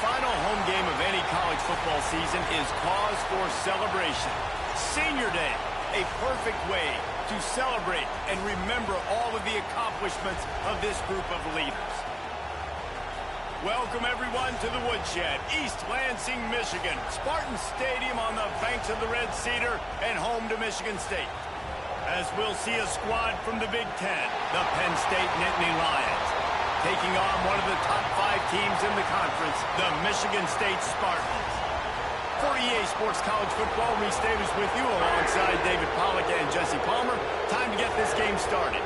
final home game of any college football season is cause for celebration. Senior Day, a perfect way to celebrate and remember all of the accomplishments of this group of leaders. Welcome, everyone, to the Woodshed, East Lansing, Michigan. Spartan Stadium on the banks of the Red Cedar and home to Michigan State. As we'll see a squad from the Big Ten, the Penn State Nittany Lions, taking on one of the top 5 teams in the conference, the Michigan State Spartans. For EA Sports College Football, Reese Davis with you alongside David Pollack and Jesse Palmer. Time to get this game started.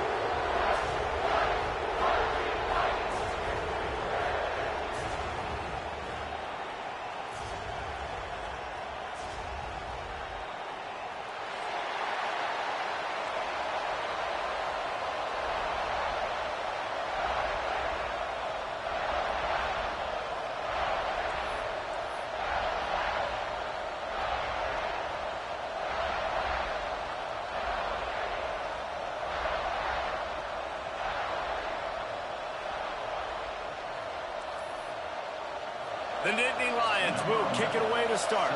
The Nittany Lions will kick it away to start.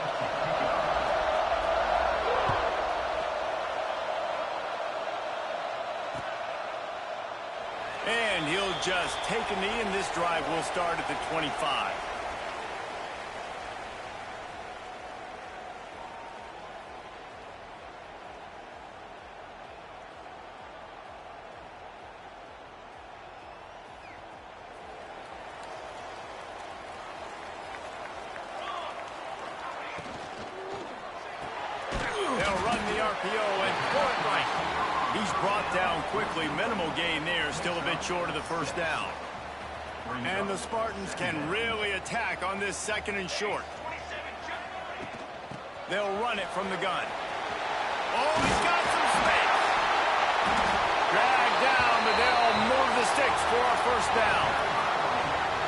And he'll just take a knee, and this drive will start at the 25. And pull it right. He's brought down quickly. Minimal gain there. Still a bit short of the first down. And the Spartans can really attack on this second and short. They'll run it from the gun. Oh, he's got some space. Dragged down, but they'll move the sticks for a first down.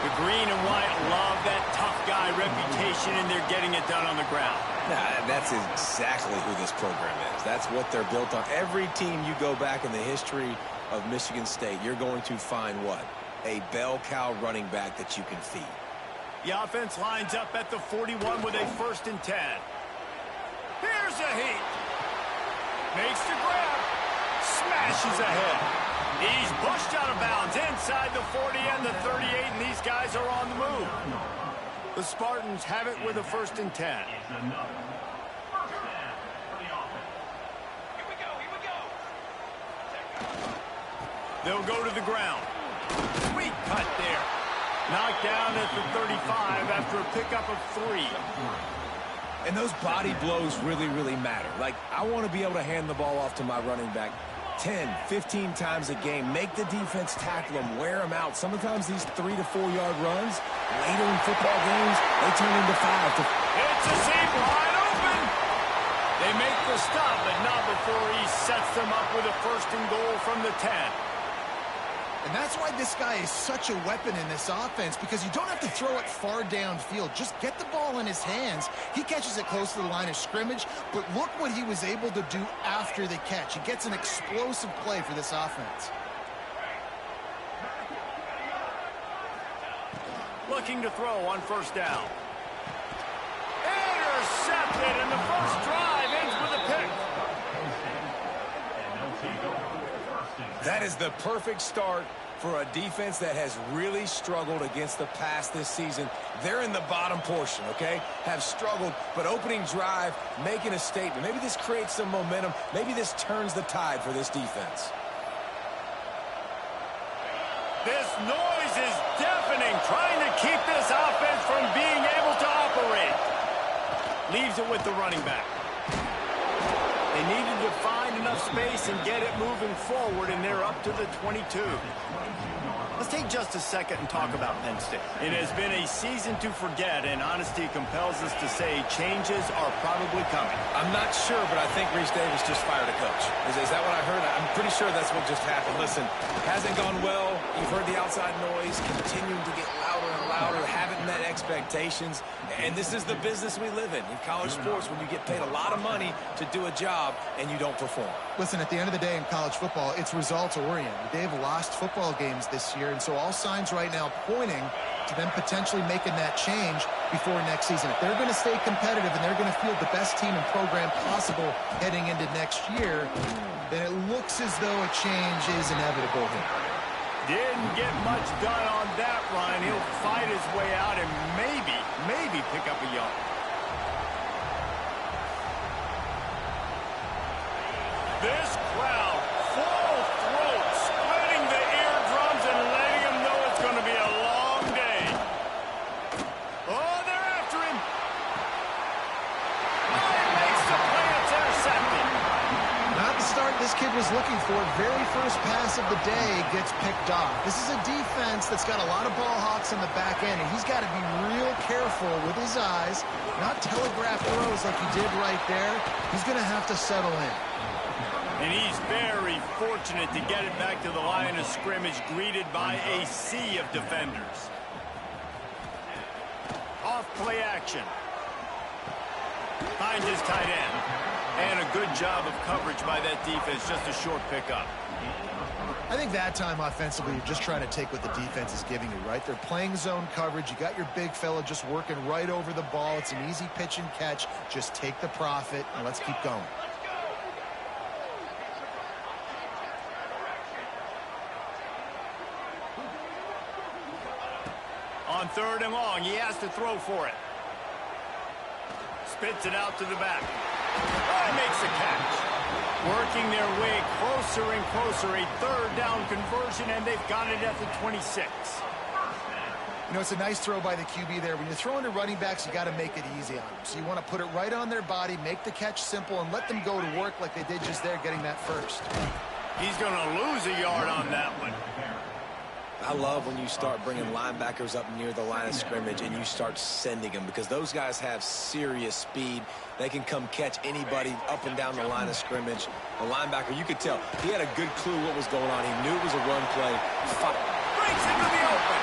The green and white love that tough guy reputation, and they're getting it done on the ground. That's exactly who this program is. That's what they're built on. Every team you go back in the history of Michigan State, you're going to find what? A bell cow running back that you can feed. The offense lines up at the 41 with a 1st and 10. Here's a heat. Makes the grab. Smashes ahead. He's pushed out of bounds inside the 40 and the 38, and these guys are on the move. The Spartans have it with a 1st and 10. They'll go to the ground. Sweet cut there. Knocked down at the 35 after a pickup of 3. And those body blows really, really matter. Like, I want to be able to hand the ball off to my running back 10, 15 times a game. Make the defense tackle them, wear them out. Sometimes these 3 to 4 yard runs, later in football games, they turn into 5 to... It's a seam wide open. They make the stop, but not before he sets them up with a 1st and goal from the 10. And that's why this guy is such a weapon in this offense, because you don't have to throw it far downfield. Just get the ball in his hands. He catches it close to the line of scrimmage, but look what he was able to do after the catch. He gets an explosive play for this offense. Looking to throw on 1st down. Intercepted, and the first drive ends with a pick. That is the perfect start for a defense that has really struggled against the pass this season. They're in the bottom portion, okay? Have struggled, but opening drive, making a statement. Maybe this creates some momentum. Maybe this turns the tide for this defense. This noise is deafening, trying to keep this offense from being able to operate. Leaves it with the running back. They needed to find enough space and get it moving forward, and they're up to the 22. Let's take just a second and talk about Penn State. It has been a season to forget, and honesty compels us to say changes are probably coming. I'm not sure, but I think Reese Davis just fired a coach. Is that what I heard? I'm pretty sure that's what just happened. Listen, hasn't gone well. You've heard the outside noise continuing to get louder. louder and louder, haven't met expectations. And this is the business we live in college sports, when you get paid a lot of money to do a job and you don't perform. Listen, at the end of the day in college football, it's results-oriented. They've lost football games this year, and so all signs right now pointing to them potentially making that change before next season. If they're going to stay competitive and they're going to field the best team and program possible heading into next year, then it looks as though a change is inevitable here. Didn't get much done on that run. He'll fight his way out and maybe pick up a yard. This crowd, full throat, splitting the eardrums and letting him know it's going to be a long day. Oh, they're after him. Oh, he makes the play. It's intercepted. Not the start this kid was looking for. Very first pass of the day gets picked off. This is a defense that's got a lot of ball hawks on the back end, and he's got to be real careful with his eyes, not telegraph throws like he did right there. He's going to have to settle in. And he's very fortunate to get it back to the line of scrimmage, greeted by a sea of defenders. Off play action. Finds his tight end. And a good job of coverage by that defense, just a short pickup. I think that time offensively, you're just trying to take what the defense is giving you, right? They're playing zone coverage. You got your big fella just working right over the ball. It's an easy pitch and catch. Just take the profit, and let's keep going. On 3rd and long, he has to throw for it. Spits it out to the back. Oh, he makes the catch. Working their way closer and closer. A 3rd down conversion, and they've got it at the 26. You know, it's a nice throw by the QB there. When you're throwing to running backs, you got to make it easy on them. So you want to put it right on their body, make the catch simple, and let them go to work like they did just there, getting that first. He's going to lose a yard on that one. I love when you start bringing linebackers up near the line of scrimmage and you start sending them, because those guys have serious speed. They can come catch anybody up and down the line of scrimmage. The linebacker, you could tell, he had a good clue what was going on. He knew it was a run play. Breaks into the open.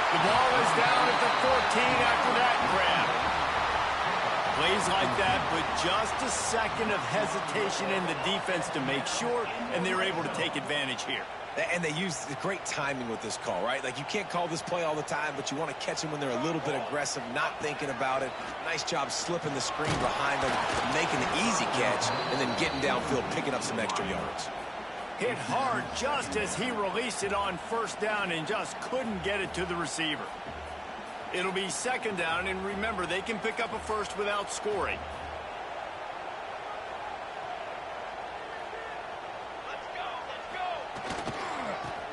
The ball is down at the 14 after that grab. Plays like that, but just a second of hesitation in the defense to make sure, and they're able to take advantage here. And they use the great timing with this call, right? Like, you can't call this play all the time, but you want to catch them when they're a little bit aggressive, not thinking about it. Nice job slipping the screen behind them, making the easy catch, and then getting downfield, picking up some extra yards. Hit hard just as he released it on 1st down and just couldn't get it to the receiver. It'll be 2nd down, and remember, they can pick up a first without scoring.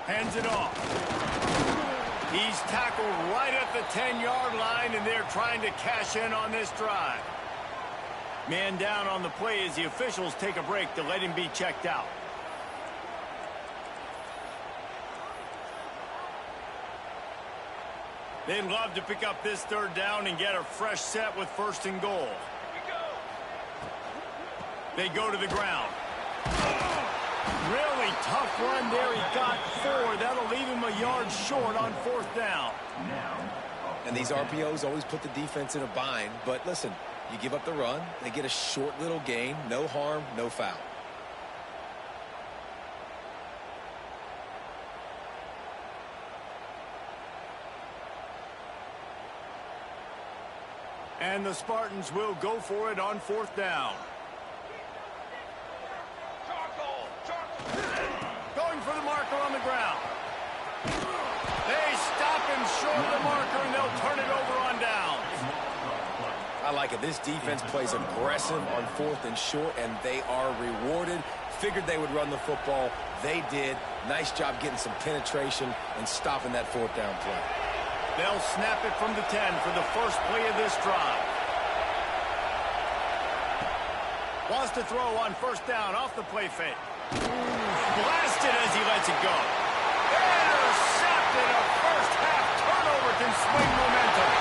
Hands it off. He's tackled right at the 10-yard line, and they're trying to cash in on this drive. Man down on the play as the officials take a break to let him be checked out. They'd love to pick up this 3rd down and get a fresh set with 1st and goal. They go to the ground. Really tough run there. He got 4. That'll leave him a yard short on 4th down. And these RPOs always put the defense in a bind. But listen, you give up the run, they get a short little gain. No harm, no foul. And the Spartans will go for it on 4th down. Going for the marker on the ground. They stop him short of the marker, and they'll turn it over on downs. I like it. This defense plays aggressive on 4th and short, and they are rewarded. Figured they would run the football. They did. Nice job getting some penetration and stopping that 4th down play. They'll snap it from the 10 for the first play of this drive. Wants to throw on 1st down off the play fake. Blasted as he lets it go. Intercepted. A first-half turnover can swing momentum.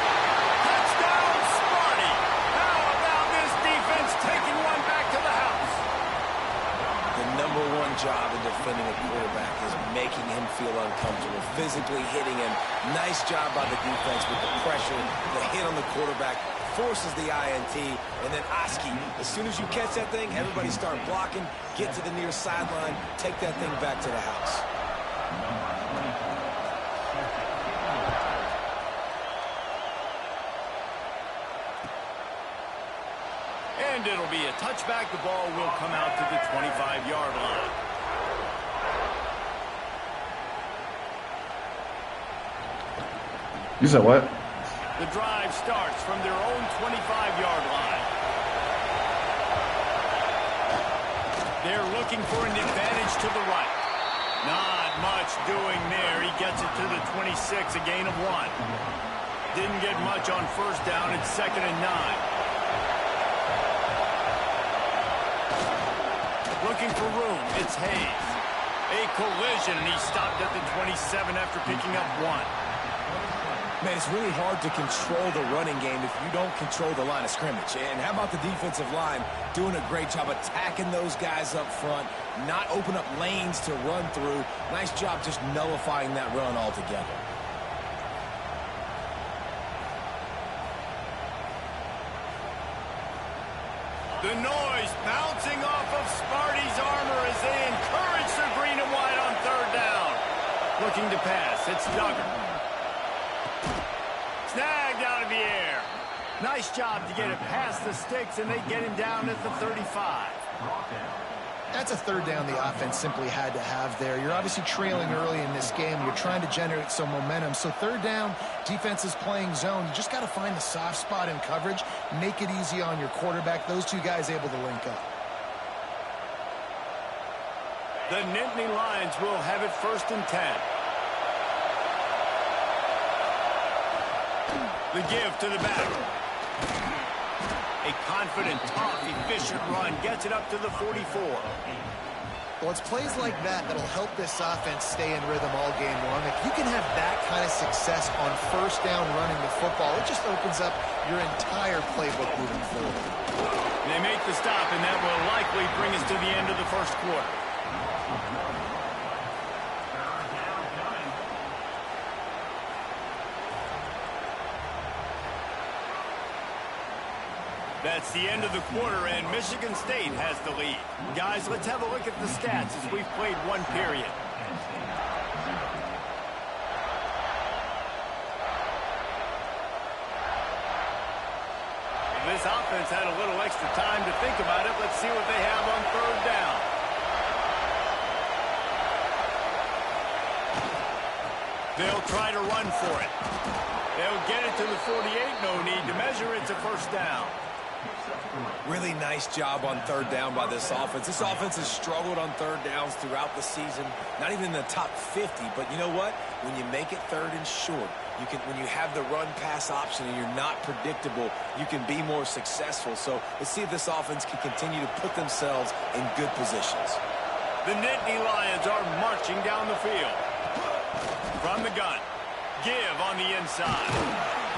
Touchdown, Sparty. How about this defense taking one back to the house? The #1 job in defending a quarterback is making him feel uncomfortable, physically hitting him. Nice job by the defense with the pressure, the hit on the quarterback, forces the INT, and then Oski, as soon as you catch that thing, everybody start blocking, get to the near sideline, take that thing back to the house. And it'll be a touchback. The ball will come out to the 25-yard line. You said what? The drive starts from their own 25-yard line. They're looking for an advantage to the right. Not much doing there. He gets it to the 26, a gain of 1. Didn't get much on first down. It's 2nd and 9. Looking for room, it's Hayes. A collision, and he stopped at the 27 after picking up 1. Man, it's really hard to control the running game if you don't control the line of scrimmage. And how about the defensive line doing a great job attacking those guys up front, not open up lanes to run through. Nice job just nullifying that run altogether. The noise bouncing off of Sparty's armor as they encourage the green and white on 3rd down. Looking to pass, it's Duggar. Snagged out of the air. Nice job to get it past the sticks, and they get him down at the 35. That's a 3rd down the offense simply had to have there. You're obviously trailing early in this game. You're trying to generate some momentum. So 3rd down, defense is playing zone. You just got to find the soft spot in coverage, make it easy on your quarterback. Those two guys able to link up. The Nittany Lions will have it 1st and 10. The give to the back. A confident, tough, efficient run gets it up to the 44. Well, it's plays like that that'll help this offense stay in rhythm all game long. If you can have that kind of success on 1st down running the football, it just opens up your entire playbook moving forward. They make the stop, and that will likely bring us to the end of the 1st quarter. That's the end of the quarter, and Michigan State has the lead. Guys, let's have a look at the stats as we've played 1 period. This offense had a little extra time to think about it. Let's see what they have on 3rd down. They'll try to run for it. They'll get it to the 48. No need to measure. It's a 1st down. Really nice job on 3rd down by this offense. This offense has struggled on 3rd downs throughout the season. Not even in the top 50, but you know what? When you make it 3rd and short, when you have the run-pass option and you're not predictable, you can be more successful. So let's see if this offense can continue to put themselves in good positions. The Nittany Lions are marching down the field. From the gun. Give on the inside.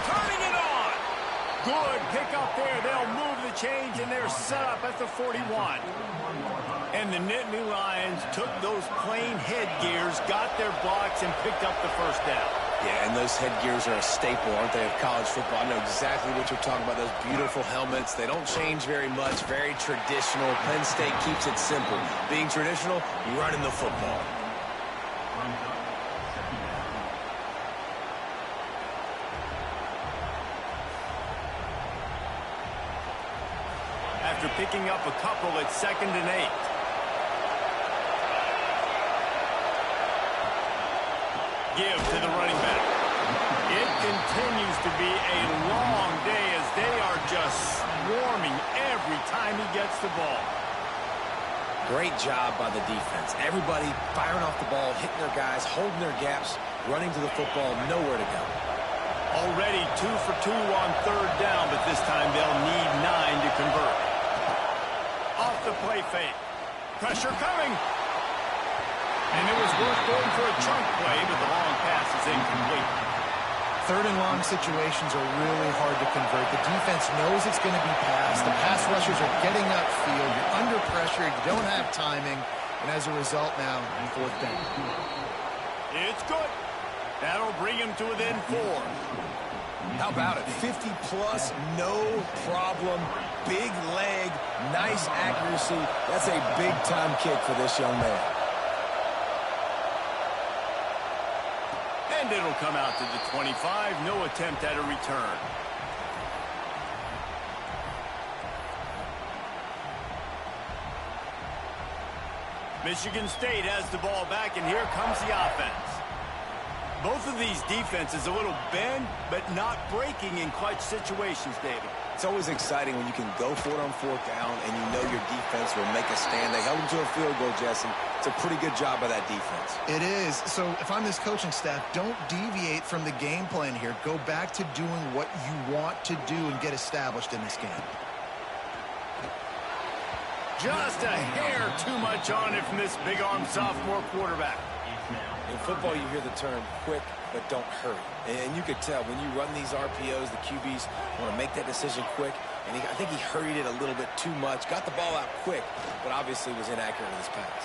Turning it on. Good pickup there. They'll move the change, and they're set up at the 41. And the Nittany Lions took those plain headgears, got their blocks, and picked up the 1st down. Yeah, and those headgears are a staple, aren't they, of college football? I know exactly what you're talking about, those beautiful helmets. They don't change very much, very traditional. Penn State keeps it simple. Being traditional, running the football. After picking up a couple, it's 2nd and 8. Give to the running back. It continues to be a long day as they are just swarming every time he gets the ball. Great job by the defense. Everybody firing off the ball, hitting their guys, holding their gaps, running to the football, nowhere to go. Already 2 for 2 on 3rd down, but this time they'll need 9 to convert. Off the play fake. Pressure coming. And it was worth going for a chunk play, but the long pass is incomplete. 3rd and long situations are really hard to convert. The defense knows it's going to be passed. The pass rushers are getting upfield. You're under pressure. You don't have timing. And as a result now, 4th down. It's good. That'll bring him to within 4. How about it? 50-plus, no problem. Big leg, nice accuracy. That's a big-time kick for this young man. And it'll come out to the 25. No attempt at a return. Michigan State has the ball back, and here comes the offense. Both of these defenses a little bend, but not breaking in clutch situations, David. It's always exciting when you can go for it on 4th down and you know your defense will make a stand. They held them to a field goal, Jesse. It's a pretty good job by that defense. It is. So if I'm this coaching staff, don't deviate from the game plan here. Go back to doing what you want to do and get established in this game. Just a hair too much on it from this big-arm sophomore quarterback. In football, you hear the term quick, but don't hurry. And you could tell when you run these RPOs, the QBs want to make that decision quick. And I think he hurried it a little bit too much. Got the ball out quick, but obviously was inaccurate with his pass.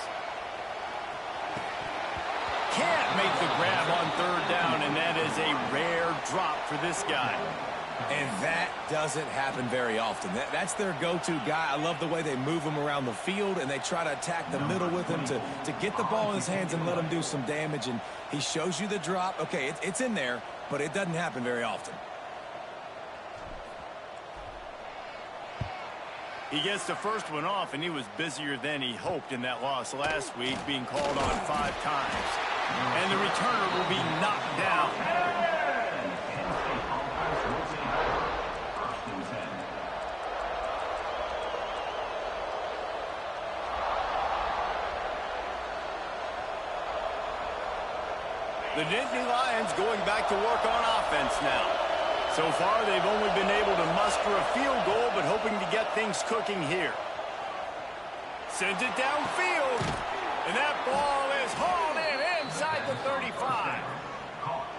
Can't make the grab on 3rd down, and that is a rare drop for this guy. And that doesn't happen very often. That's their go-to guy. I love the way they move him around the field, and they try to attack the middle with him to get the ball in his hands and let him do some damage. And he shows you the drop. Okay, it's in there, but it doesn't happen very often. He gets the first one off, and he was busier than he hoped in that loss last week, being called on 5 times. And the returner will be knocked down. The Nittany Lions going back to work on offense now. So far, they've only been able to muster a field goal, but hoping to get things cooking here. Sends it downfield, and that ball is hauled in inside the 35.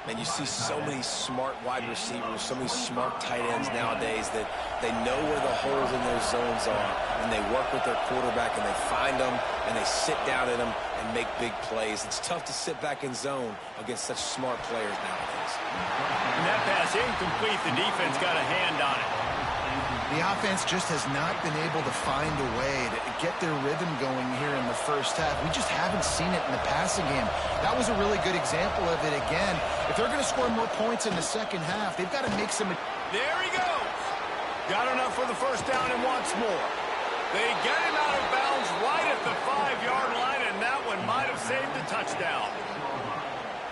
And you see so many smart wide receivers, so many smart tight ends nowadays that they know where the holes in their zones are, and they work with their quarterback, and they find them, and they sit down in them and make big plays. It's tough to sit back in zone against such smart players nowadays. And that pass incomplete. The defense got a hand on it. The offense just has not been able to find a way to get their rhythm going here in the first half. We just haven't seen it in the passing game. That was a really good example of it again. If they're going to score more points in the second half, they've got to make some... There he goes. Got enough for the first down and wants more. They get him out of bounds right at the 5-yard line, and that one might have saved the touchdown.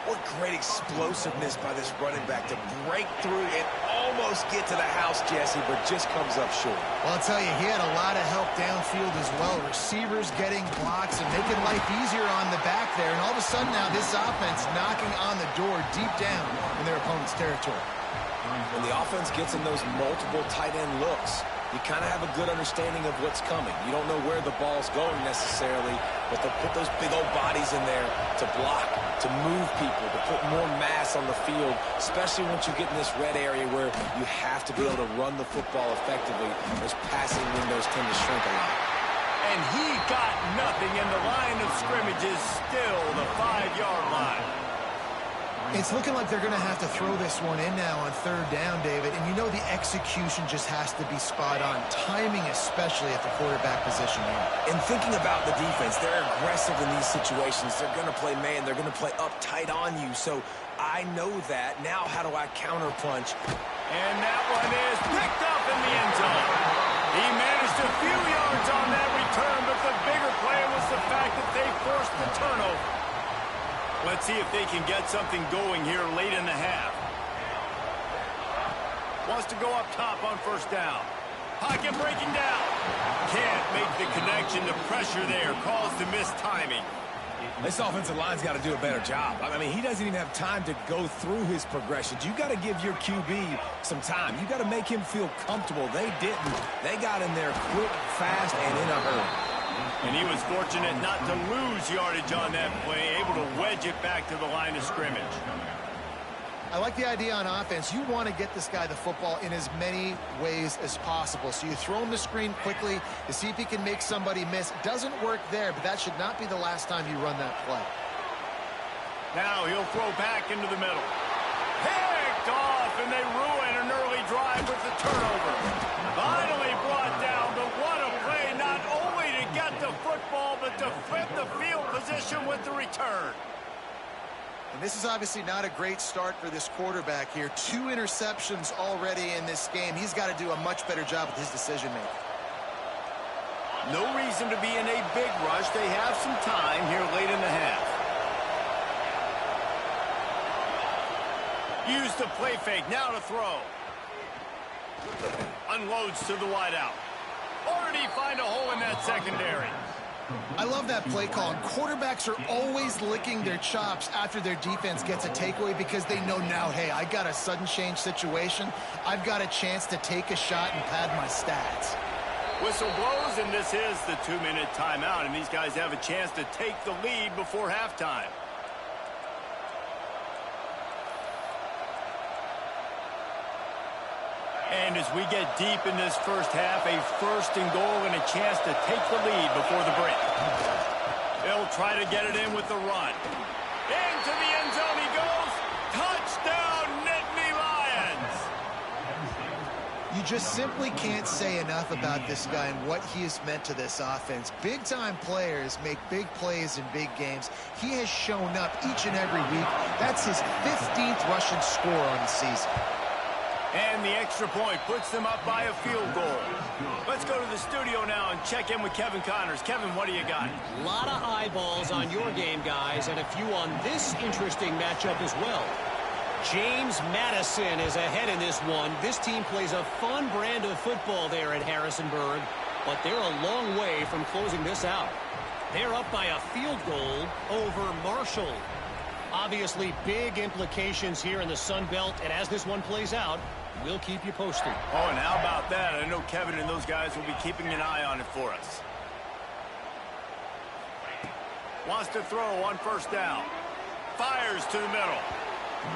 What great explosiveness by this running back to break through and almost get to the house, Jesse, but just comes up short. Well, I'll tell you, he had a lot of help downfield as well. Receivers getting blocks and making life easier on the back there. And all of a sudden now, this offense knocking on the door deep down in their opponent's territory. When the offense gets in those multiple tight end looks, you kind of have a good understanding of what's coming. You don't know where the ball's going necessarily, but they'll put those big old bodies in there to block, to move people, to put more mass on the field, especially once you get in this red area where you have to be able to run the football effectively. Those passing windows tend to shrink a lot. And he got nothing, and the line of scrimmage is still the 5-yard line. It's looking like they're going to have to throw this one in now on 3rd down, David. And you know the execution just has to be spot on. Timing especially at the quarterback position here. And thinking about the defense, they're aggressive in these situations. They're going to play man. They're going to play up tight on you. So I know that. Now how do I counterpunch? And that one is picked up in the end zone. He managed a few yards on that return, but the bigger play was the fact that they forced the turnover. Let's see if they can get something going here late in the half. Wants to go up top on 1st down. Pocket breaking down. Can't make the connection. The pressure there caused the missed timing. This offensive line's got to do a better job. I mean, he doesn't even have time to go through his progressions. You got to give your QB some time. You got to make him feel comfortable. They didn't. They got in there quick, fast, and in a hurry. And he was fortunate not to lose yardage on that play, able to wedge it back to the line of scrimmage. I like the idea on offense. You want to get this guy the football in as many ways as possible. So you throw him the screen quickly to see if he can make somebody miss. Doesn't work there, but that should not be the last time you run that play. Now he'll throw back into the middle. Picked off, and they ruin an early drive with the turnover. Finally brought down, but what a play, not only to get the football, but to flip the field position with the return. And this is obviously not a great start for this quarterback here. 2 interceptions already in this game. He's got to do a much better job with his decision-making. No reason to be in a big rush. They have some time here late in the half. Use the play fake, now to throw. Unloads to the wideout. Already find a hole in that secondary. I love that play call. And quarterbacks are always licking their chops after their defense gets a takeaway because they know now, hey, I got a sudden change situation. I've got a chance to take a shot and pad my stats. Whistle blows, and this is the 2-minute timeout, and these guys have a chance to take the lead before halftime. And as we get deep in this first half, a 1st and goal and a chance to take the lead before the break. They'll try to get it in with the run. Into the end zone he goes. Touchdown, Nittany Lions! You just simply can't say enough about this guy and what he has meant to this offense. Big-time players make big plays in big games. He has shown up each and every week. That's his 15th rushing score on the season. And the extra point puts them up by a field goal. Let's go to the studio now and check in with Kevin Connors. Kevin, what do you got? A lot of eyeballs on your game, guys, and a few on this interesting matchup as well. James Madison is ahead in this one. This team plays a fun brand of football there at Harrisonburg, but they're a long way from closing this out. They're up by a field goal over Marshall. Obviously, big implications here in the Sun Belt, and as this one plays out, we'll keep you posted. Oh, and how about that? I know Kevin and those guys will be keeping an eye on it for us. Wants to throw on 1st down. Fires to the middle.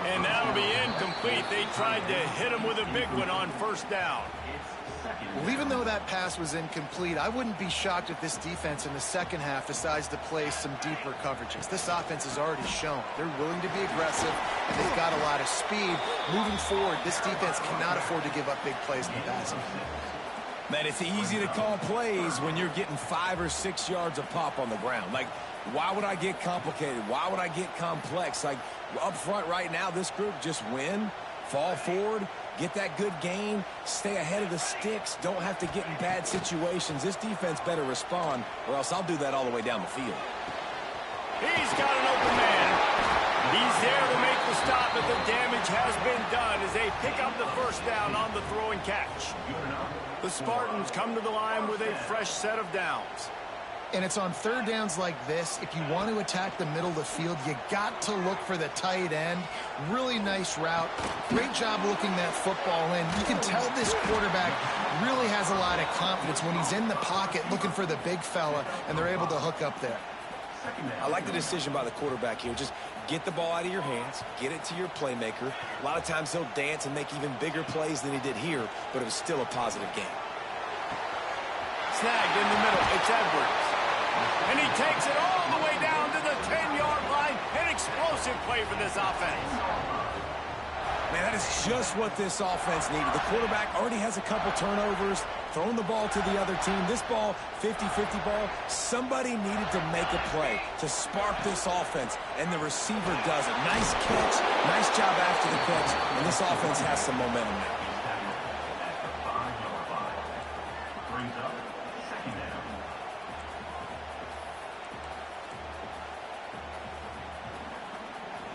And that'll be incomplete. They tried to hit him with a big one on 1st down. Well, even though that pass was incomplete, I wouldn't be shocked if this defense in the second half decides to play some deeper coverages. This offense has already shown they're willing to be aggressive, and they've got a lot of speed. Moving forward, this defense cannot afford to give up big plays in the passing. Man, it's easy to call plays when you're getting 5 or 6 yards of pop on the ground. Like, why would I get complicated? Why would I get complex? Like, up front right now, this group just win, fall forward, get that good gain, stay ahead of the sticks, don't have to get in bad situations. This defense better respond, or else I'll do that all the way down the field. He's got an open man. He's there to make the stop, but the damage has been done as they pick up the 1st down on the throw and catch. The Spartans come to the line with a fresh set of downs. And it's on 3rd downs like this. If you want to attack the middle of the field, you got to look for the tight end. Really nice route. Great job looking that football in. You can tell this quarterback really has a lot of confidence when he's in the pocket looking for the big fella, and they're able to hook up there. I like the decision by the quarterback here. Just get the ball out of your hands, get it to your playmaker. A lot of times he'll dance and make even bigger plays than he did here, but it was still a positive game. Snagged in the middle. It's Edwards. And he takes it all the way down to the 10-yard line. An explosive play for this offense. Man, that is just what this offense needed. The quarterback already has a couple turnovers, throwing the ball to the other team. This ball, 50-50 ball, somebody needed to make a play to spark this offense, and the receiver does it. Nice catch, nice job after the catch, and this offense has some momentum now.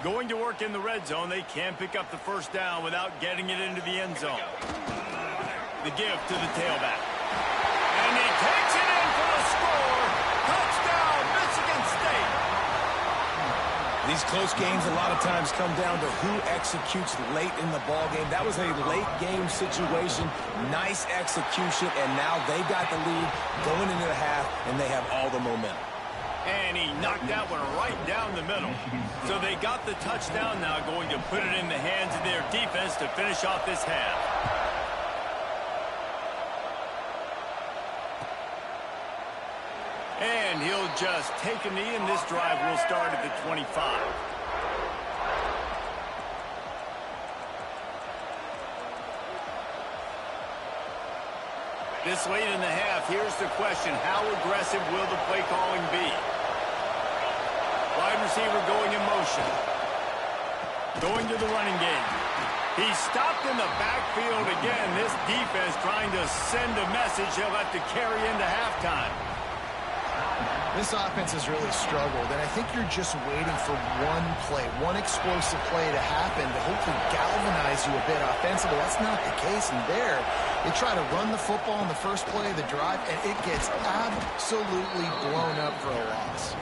Going to work in the red zone, they can pick up the 1st down without getting it into the end zone. The give to the tailback. And he takes it in for the score. Touchdown, Michigan State. These close games a lot of times come down to who executes late in the ball game. That was a late game situation. Nice execution, and now they got the lead going into the half, and they have all the momentum. And he knocked that one right down the middle. So they got the touchdown, now going to put it in the hands of their defense to finish off this half. And he'll just take a knee, and this drive will start at the 25. This late in the half, here's the question: how aggressive will the play calling be? Wide receiver going in motion. Going to the running game. He's stopped in the backfield again. This defense trying to send a message he'll have to carry into halftime. This offense has really struggled, and I think you're just waiting for one play, one explosive play to happen to hopefully galvanize you a bit offensively. That's not the case, and there, they try to run the football in the first play of the drive, and it gets absolutely blown up for a loss.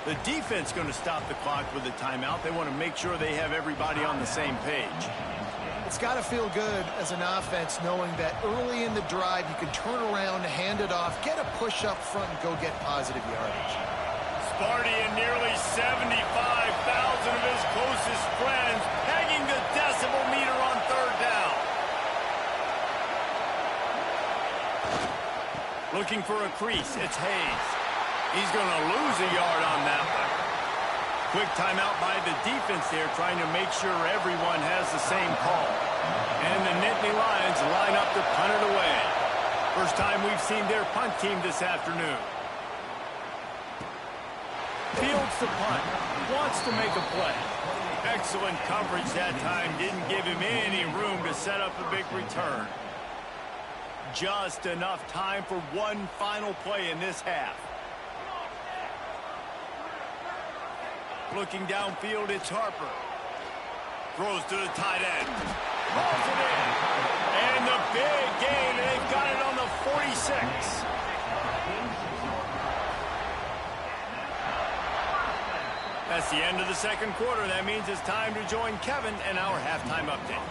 The defense going to stop the clock with a timeout. They want to make sure they have everybody on the same page. It's got to feel good as an offense knowing that early in the drive you can turn around, hand it off, get a push up front, and go get positive yardage. Sparty and nearly 75,000 of his closest friends pegging the decibel meter on third down. Looking for a crease, it's Hayes. He's going to lose a yard on that one. Quick timeout by the defense there, trying to make sure everyone has the same call. And the Nittany Lions line up to punt it away. First time we've seen their punt team this afternoon. Fields the punt. Wants to make a play. Excellent coverage that time. Didn't give him any room to set up a big return. Just enough time for one final play in this half. Looking downfield, it's Harper. Throws to the tight end. Rolls it in. And the big gain, and they've got it on the 46. That's the end of the second quarter. That means it's time to join Kevin and our halftime update.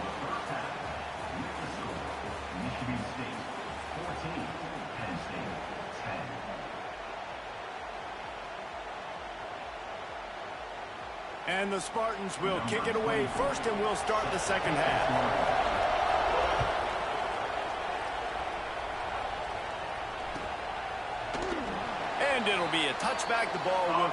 And the Spartans will kick it away first, and we'll start the second half. And it'll be a touchback. The ball will...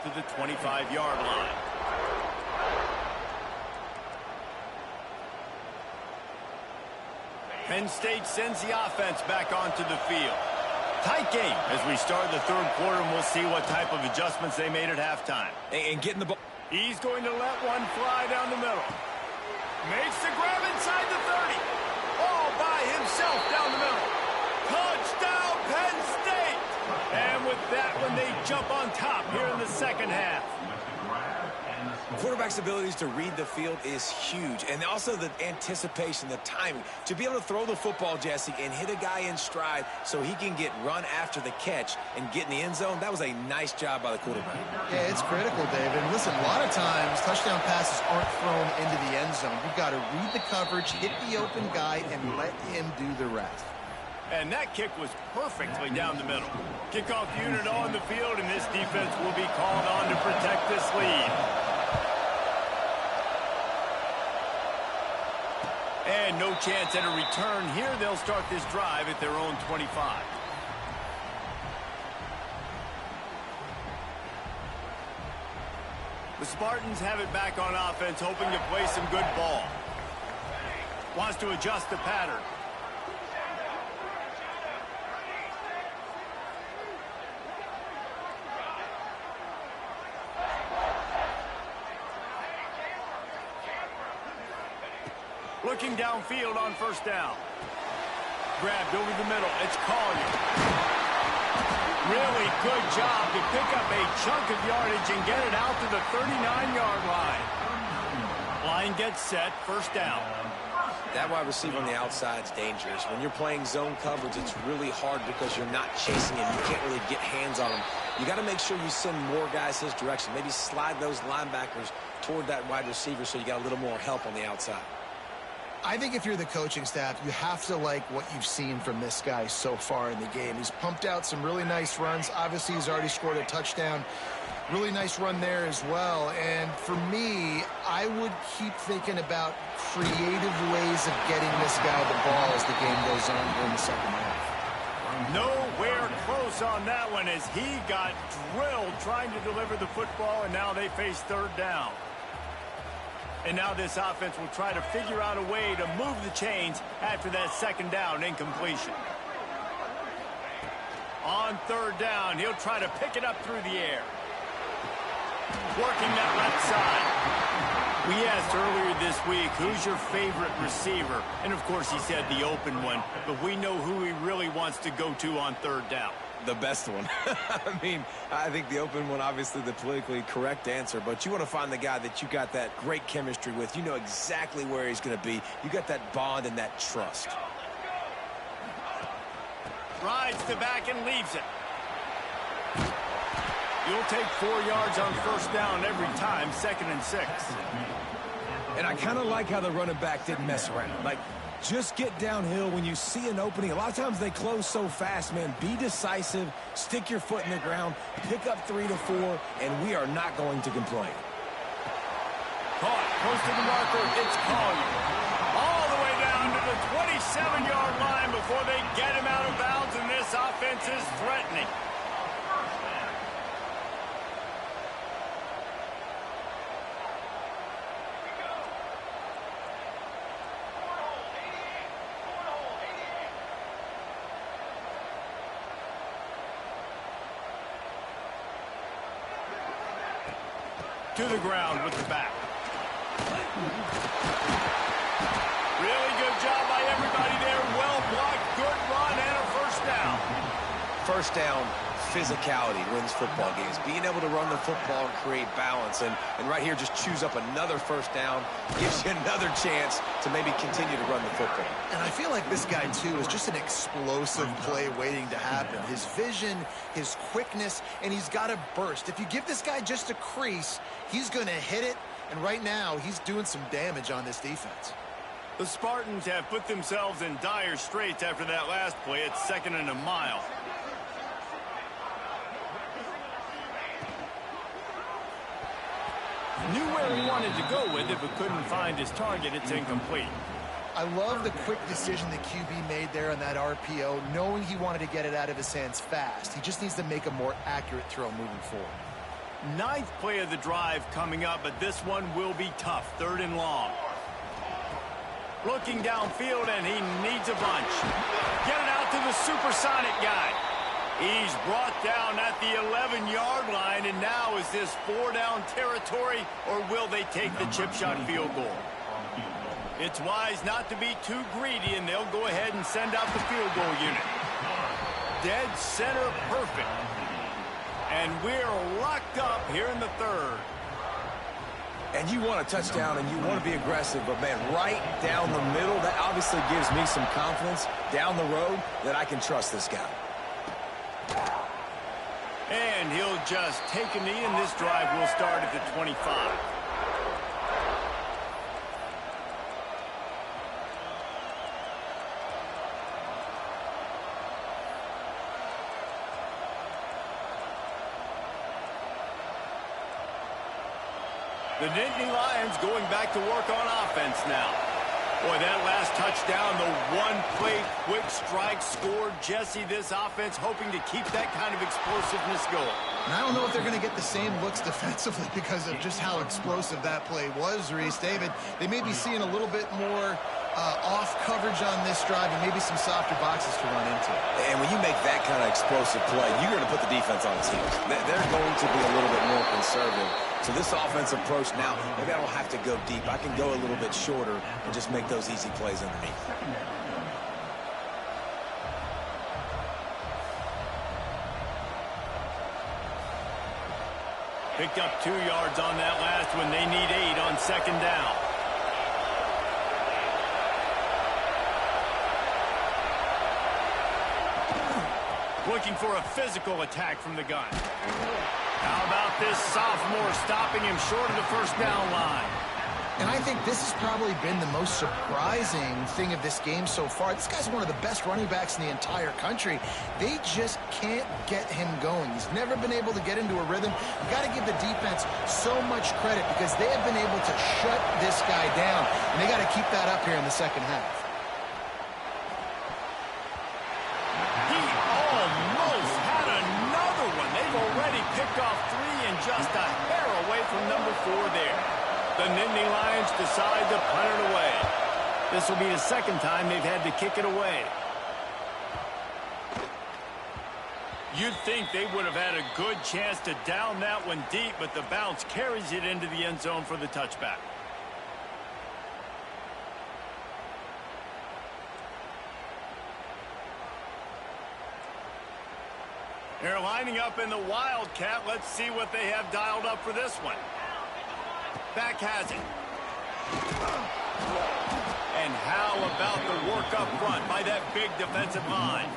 to the 25-yard line. Penn State sends the offense back onto the field. Tight game as we start the third quarter, and we'll see what type of adjustments they made at halftime. And getting the ball. He's going to let one fly down the middle. Makes the grab inside the 30. All by himself down the middle. Touchdown, Penn State! And with that one, they jump on top here in the second half. Quarterback's abilities to read the field is huge, and also the anticipation, the timing. To be able to throw the football, Jesse, and hit a guy in stride so he can get run after the catch and get in the end zone, that was a nice job by the quarterback. Yeah, it's critical, David. And listen, a lot of times, touchdown passes aren't thrown into the end zone. You've got to read the coverage, hit the open guy, and let him do the rest. And that kick was perfectly down the middle. Kickoff unit on the field, and this defense will be called on to protect this lead. And no chance at a return here. They'll start this drive at their own 25. The Spartans have it back on offense, hoping to play some good ball. Wants to adjust the pattern. Looking downfield on first down. Grabbed over the middle. It's Collier. Really good job to pick up a chunk of yardage and get it out to the 39-yard line. Line gets set. First down. That wide receiver on the outside is dangerous. When you're playing zone coverage, it's really hard because you're not chasing him. You can't really get hands on him. You got to make sure you send more guys his direction. Maybe slide those linebackers toward that wide receiver so you got a little more help on the outside. I think if you're the coaching staff, you have to like what you've seen from this guy so far in the game. He's pumped out some really nice runs. Obviously, he's already scored a touchdown. Really nice run there as well. And for me, I would keep thinking about creative ways of getting this guy the ball as the game goes on during the second half. Nowhere close on that one as he got drilled trying to deliver the football, and now they face third down. And now this offense will try to figure out a way to move the chains after that second down incompletion. On third down, he'll try to pick it up through the air. Working that left side. We asked earlier this week, who's your favorite receiver? And, of course, he said the open one. But we know who he really wants to go to on third down. The best one. I mean, I think the open one, obviously the politically correct answer, but you want to find the guy that you got that great chemistry with. You know exactly where he's going to be. You got that bond and that trust. Rides the back and leaves it. You'll take 4 yards on first down every time, 2nd and 6. And I kind of like how the running back didn't mess around. Like, just get downhill when you see an opening. A lot of times they close so fast, man. Be decisive, stick your foot in the ground, pick up 3 to 4, and we are not going to complain. Caught, close to the marker, it's Collier. All the way down to the 27-yard line before they get him out of bounds, and this offense is threatening. To the ground with the back. Really good job by everybody there. Well blocked, good run, and a first down. First down, physicality wins football games. Being able to run the football and create balance. And right here, just choose up another first down. Gives you another chance to maybe continue to run the football. And I feel like this guy, too, is just an explosive play waiting to happen. His vision, his quickness, and he's got a burst. If you give this guy just a crease, he's going to hit it. And right now, he's doing some damage on this defense. The Spartans have put themselves in dire straits after that last play. It's 2nd and a mile. Knew where he wanted to go with it, but couldn't find his target. It's incomplete. I love the quick decision the QB made there on that RPO, knowing he wanted to get it out of his hands fast. He just needs to make a more accurate throw moving forward. 9th play of the drive coming up, but this one will be tough. 3rd and long. Looking downfield, and he needs a bunch. Get it out to the supersonic guy. He's brought down at the 11-yard line, and now is this 4-down territory, or will they take the chip shot field goal? It's wise not to be too greedy, and they'll go ahead and send out the field goal unit. Dead center perfect. And we're locked up here in the 3rd. And you want a touchdown and you want to be aggressive, but, man, right down the middle, that obviously gives me some confidence down the road that I can trust this guy. And he'll just take a knee, and this drive will start at the 25. The Nittany Lions going back to work on offense now. Boy, that last touchdown, the one-play quick strike scored. Jesse, this offense hoping to keep that kind of explosiveness going. And I don't know if they're going to get the same looks defensively because of just how explosive that play was, Reese. David, they may be seeing a little bit more off coverage on this drive and maybe some softer boxes to run into. And when you make that kind of explosive play, you're going to put the defense on its heels. They're going to be a little bit more conservative. So this offensive approach now, maybe I don't have to go deep. I can go a little bit shorter and just make those easy plays underneath. Picked up 2 yards on that last one. They need 8 on second down. Looking for a physical attack from the gun. How about this sophomore stopping him short of the first down line? And I think this has probably been the most surprising thing of this game so far. This guy's one of the best running backs in the entire country. They just can't get him going. He's never been able to get into a rhythm. You've got to give the defense so much credit because they have been able to shut this guy down. And they got to keep that up here in the second half. He almost had another one. They've already picked off 3 and just a hair away from number 4 there. The Nittany Lions decide to punt it away. This will be the second time they've had to kick it away. You'd think they would have had a good chance to down that one deep, but the bounce carries it into the end zone for the touchback. They're lining up in the Wildcat. Let's see what they have dialed up for this one. Back has it. And how about the work up front by that big defensive line?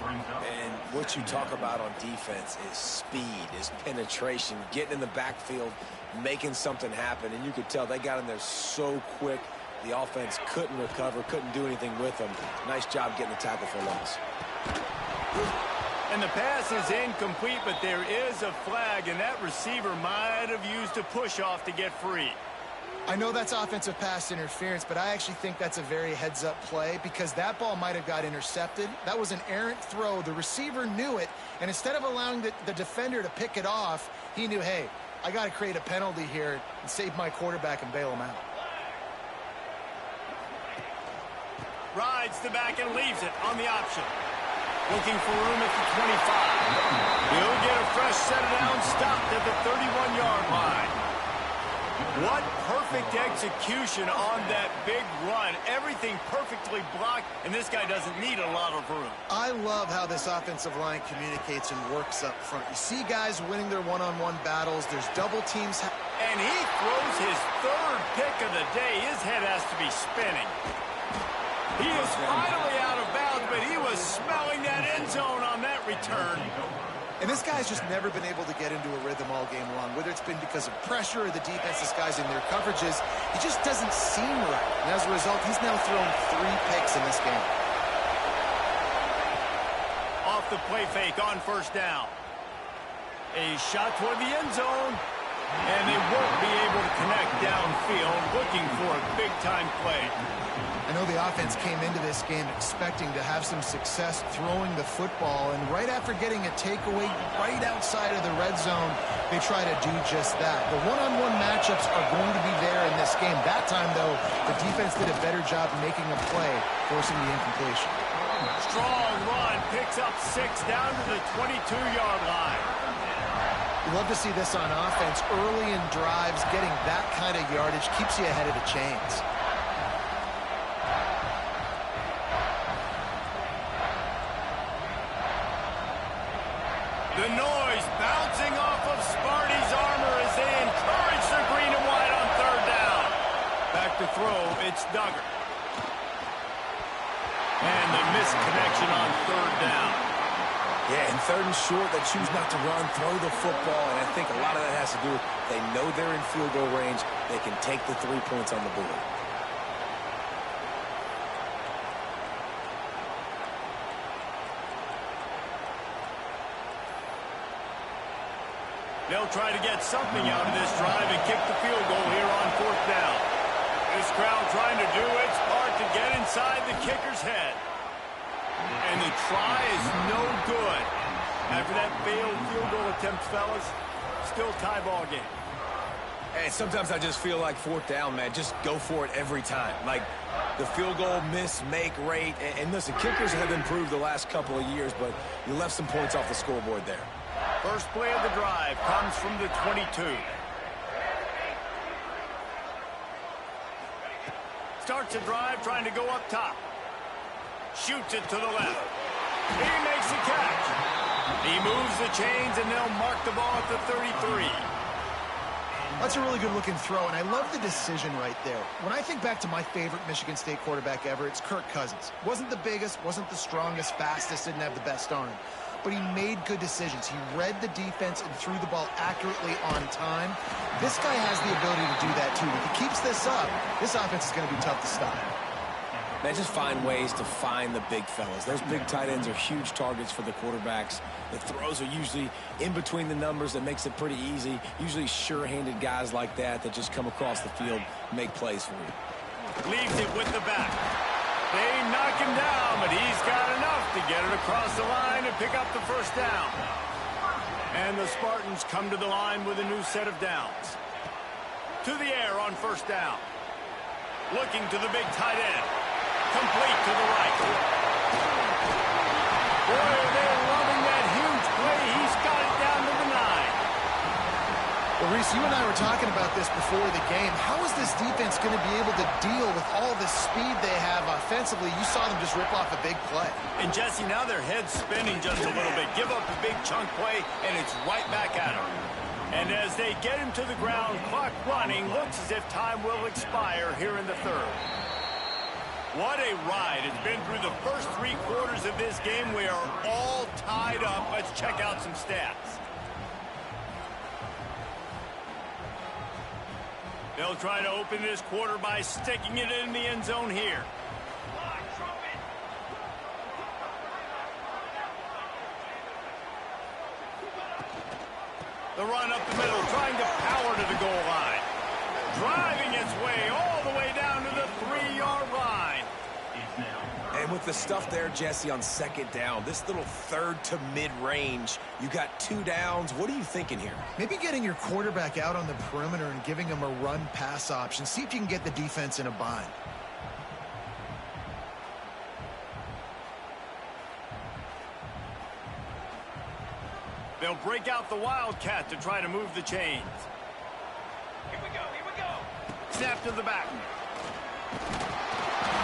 And what you talk about on defense is speed, is penetration, getting in the backfield, making something happen. And you could tell they got in there so quick. The offense couldn't recover, couldn't do anything with them. Nice job getting the tackle for loss. And the pass is incomplete, but there is a flag, and that receiver might have used a push-off to get free. I know that's offensive pass interference, but I actually think that's a very heads-up play because that ball might have got intercepted. That was an errant throw. The receiver knew it, and instead of allowing the defender to pick it off, he knew, hey, I got to create a penalty here and save my quarterback and bail him out. Rides the back and leaves it on the option. Looking for room at the 25. He'll get a fresh set of downs stopped at the 31-yard line. What perfect execution on that big run. Everything perfectly blocked, and this guy doesn't need a lot of room. I love how this offensive line communicates and works up front. You see guys winning their one-on-one battles. There's double teams. And he throws his 3rd pick of the day. His head has to be spinning. He is finally out of bounds, but he was smelling that end zone on that return. And this guy's just never been able to get into a rhythm all game long, whether it's been because of pressure or the defense disguising their coverages. He just doesn't seem right. And as a result, he's now thrown 3 picks in this game. Off the play fake on first down. A shot toward the end zone. And they won't be able to connect downfield, looking for a big-time play. I know the offense came into this game expecting to have some success throwing the football, and right after getting a takeaway right outside of the red zone, they try to do just that. The one-on-one matchups are going to be there in this game. That time, though, the defense did a better job making a play, forcing the incompletion. Strong run, picks up 6 down to the 22-yard line. You love to see this on offense. Early in drives, getting that kind of yardage keeps you ahead of the chains. The noise bouncing off of Sparty's armor as they encourage the green and white on 3rd down. Back to throw, it's Duggar. And the misconnection on 3rd down. Yeah, in 3rd and short, they choose not to run, throw the football, and I think a lot of that has to do with they know they're in field goal range. They can take the 3 points on the board. They'll try to get something out of this drive and kick the field goal here on 4th down. This crowd trying to do its part to get inside the kicker's head. And the try is no good. After that failed field goal attempt, fellas, still tie ball game. Hey, sometimes I just feel like fourth down, man. Just go for it every time. Like the field goal miss-make rate. And listen, kickers have improved the last couple of years, but you left some points off the scoreboard there. First play of the drive comes from the 22. Starts a drive trying to go up top. Shoots it to the left. He makes the catch. He moves the chains, and they'll mark the ball at the 33. That's a really good-looking throw, and I love the decision right there. When I think back to my favorite Michigan State quarterback ever, it's Kirk Cousins. Wasn't the biggest, wasn't the strongest, fastest, didn't have the best arm. But he made good decisions. He read the defense and threw the ball accurately on time. This guy has the ability to do that, too. If he keeps this up, this offense is going to be tough to stop. Man, just find ways to find the big fellas. Those big tight ends are huge targets for the quarterbacks. The throws are usually in between the numbers. That makes it pretty easy. Usually sure-handed guys like that just come across the field, make plays for you. Leaves it with the back. They knock him down, but he's got enough to get it across the line and pick up the first down. And the Spartans come to the line with a new set of downs. To the air on first down. Looking to the big tight end. Complete to the right. Boy, are they loving that huge play. He's got it down to the 9. Well, Reese, you and I were talking about this before the game. How is this defense going to be able to deal with all the speed they have offensively? You saw them just rip off a big play. And, Jesse, now their head's spinning just a little bit. Give up a big chunk play, and it's right back at them. And as they get him to the ground, clock running, looks as if time will expire here in the third. What a ride. It's been through the first 3 quarters of this game. We are all tied up. Let's check out some stats. They'll try to open this quarter by sticking it in the end zone here. The run up the middle, trying to power to the goal line. Driving its way all the way down to the 3-yard line. And with the stuff there, Jesse, on second down, this little third to mid-range, you got 2 downs. What are you thinking here? Maybe getting your quarterback out on the perimeter and giving him a run-pass option. See if you can get the defense in a bind. They'll break out the Wildcat to try to move the chains. Here we go, here we go. Snap to the back.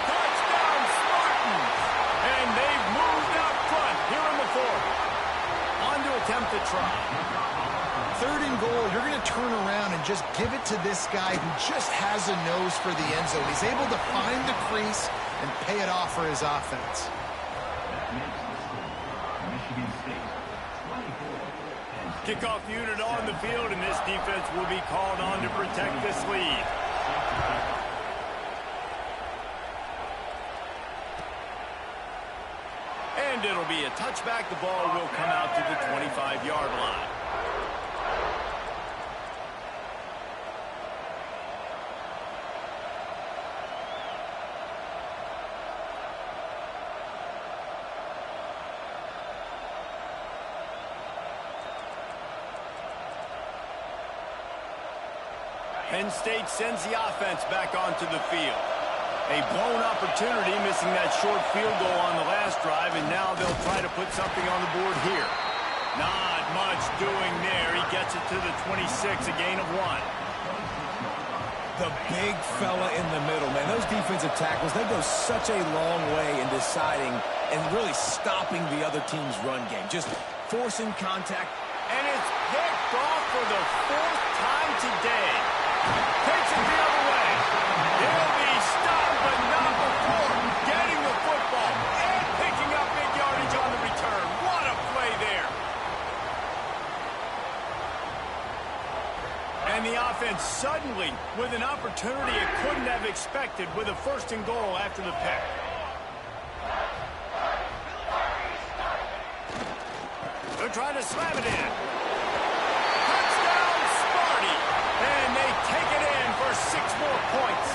Touchdown, Spartans! And they've moved up front here in the fourth. On to attempt to try. Third and goal, you're going to turn around and just give it to this guy who just has a nose for the end zone. He's able to find the crease and pay it off for his offense. Michigan State, 24. Kickoff unit on the field, and this defense will be called on to protect this lead. And it'll be a touchback. The ball will come out to the 25-yard line. Penn State sends the offense back onto the field. A blown opportunity, missing that short field goal on the last drive, and now they'll try to put something on the board here. Not much doing there. He gets it to the 26, a gain of 1. The big fella in the middle, man. Those defensive tackles, they go such a long way in deciding and really stopping the other team's run game. Just forcing contact. And it's picked off for the 4th time today. Takes it the other way. He'll be stopped, but not before getting the football and picking up big yardage on the return. What a play there. And the offense suddenly with an opportunity it couldn't have expected with a 1st and goal after the pick. They're trying to slam it in. Touchdown, Sparty. And they take it in for 6 more points.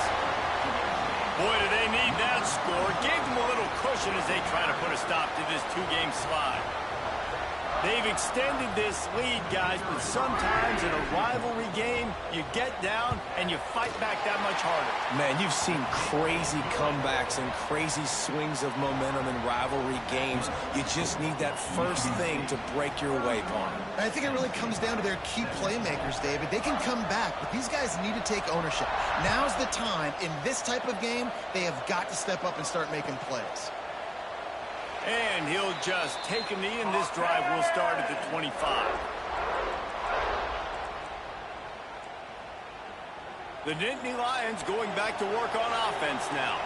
Boy, do they need that score. Gave them a little cushion as they try to put a stop to this 2-game slide. They've extended this lead, guys, but sometimes in a rivalry game, you get down and you fight back that much harder. Man, you've seen crazy comebacks and crazy swings of momentum in rivalry games. You just need that first thing to break your way, Paul. I think it really comes down to their key playmakers, David. They can come back, but these guys need to take ownership. Now's the time. In this type of game, they have got to step up and start making plays. And he'll just take a knee, and this drive will start at the 25. The Nittany Lions going back to work on offense now.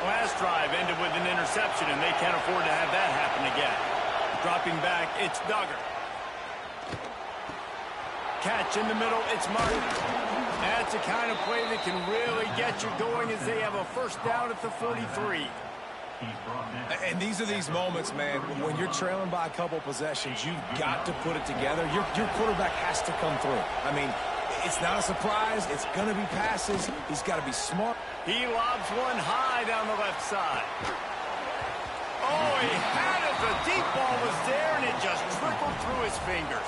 Last drive ended with an interception, and they can't afford to have that happen again. Dropping back, it's Duggar. Catch in the middle, it's Martin. That's a kind of play that can really get you going as they have a first down at the 43. And these are these moments, man, when you're trailing by a couple possessions, you've got to put it together. Your quarterback has to come through. I mean, it's not a surprise. It's going to be passes. He's got to be smart. He lobs one high down the left side. Oh, he had it. The deep ball was there, and it just trickled through his fingers.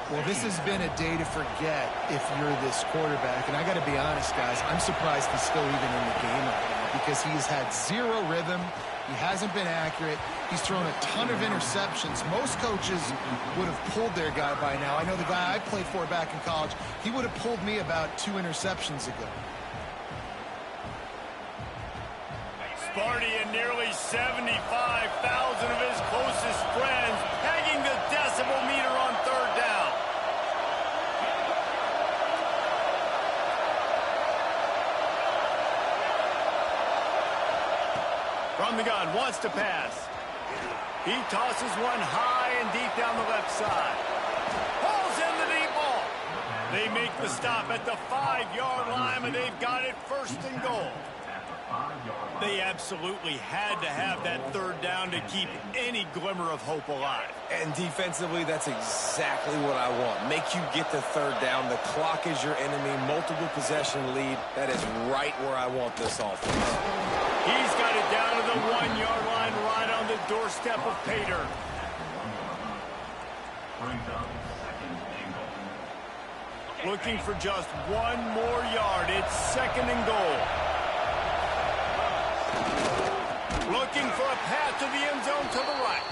Well, this has been a day to forget if you're this quarterback. And I got to be honest, guys, I'm surprised he's still even in the game right now because he's had zero rhythm. He hasn't been accurate. He's thrown a ton of interceptions. Most coaches would have pulled their guy by now. I know the guy I played for back in college, he would have pulled me about 2 interceptions ago. Sparty and nearly 75,000 of his closest friends pegging the decibel meter on third down. From the gun, wants to pass. He tosses one high and deep down the left side. Pulls in the deep ball. They make the stop at the 5-yard line, and they've got it first and goal. They absolutely had to have that third down to keep any glimmer of hope alive. And defensively, that's exactly what I want. Make you get the third down. The clock is your enemy. Multiple possession lead. That is right where I want this offense. He's got it down to the 1-yard line right on the doorstep of Pater. Looking for just one more yard. It's second and goal. Looking for a path to the end zone to the right.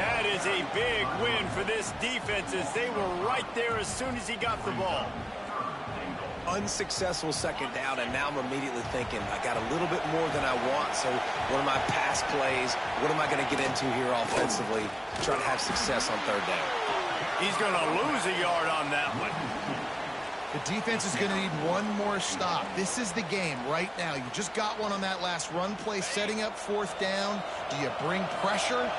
That is a big win for this defense as they were right there as soon as he got the ball. Unsuccessful second down, and now I'm immediately thinking, I got a little bit more than I want, so what are my pass plays? What am I going to get into here offensively to try to have success on third down? He's going to lose a yard on that one. The defense is going to need one more stop. This is the game right now. You just got one on that last run play, setting up fourth down. Do you bring pressure?